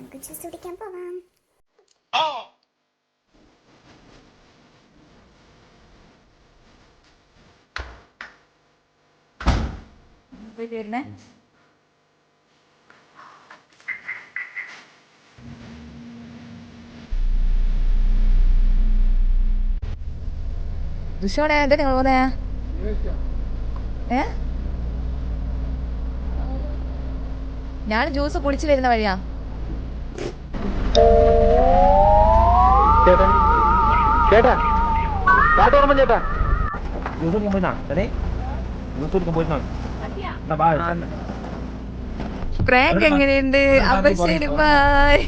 നമുക്ക് ജ്യൂസ് കുടിക്കാൻ പോവാം. ദുഷോടെ എന്തിനാ പോകുന്നേ? ഞാൻ ജ്യൂസ് കുടിച്ചു വരുന്ന വഴിയാ. പ്രാങ്ക് എങ്ങനെയുണ്ട്? അപ്പൊ ശരി, ബൈ.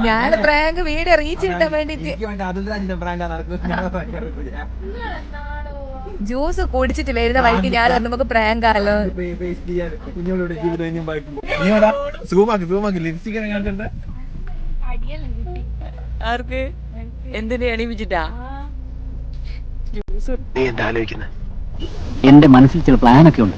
ഞാൻ പ്രാങ്ക് വീഡിയോ റീച്ച് കിട്ടാൻ വേണ്ടിട്ട് ജ്യൂസ് കുടിച്ചിട്ട് വരുന്ന വഴിക്ക് ഞാൻ നമുക്ക് പ്രാങ്ക് ആലോ. ആർക്ക് എന്തിനെ എണീപ്പിച്ചിട്ടാ? എന്റെ മനസ്സിൽ ചില പ്ലാനൊക്കെ ഉണ്ട്.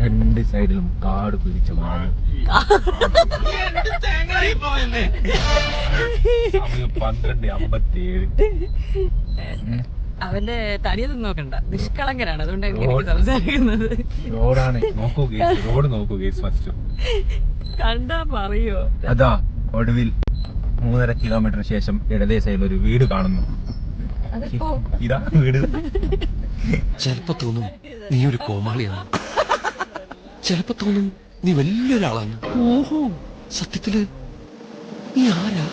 രണ്ട് സൈഡിലും കാട് പിടിച്ച മഴ. 12:57. അവന്റെ തടിയൊന്നും നോക്കണ്ട, നിഷ്കളങ്കനാണ്, അതുകൊണ്ടാണ് സംസാരിക്കുന്നത്. റോഡാണ്, നോക്കൂ കേസ്, റോഡ് നോക്കൂ കേസ് ഫസ്റ്റ്. കണ്ടാ പറയോ? അതാ ഒടുവിൽ 3.5 കിലോമീറ്റർ ശേഷം ഇടതേ സൈഡിൽ ഒരു വീട് കാണുന്നു. ഇതാ വീട്. ചിലപ്പോ തോന്നും നീ ഒരു കോമാളിയാണ്, ചിലപ്പോ തോന്നും നീ വലിയൊരാളാണ്. ഓഹോ, സത്യത്തില് നീ ആരാ?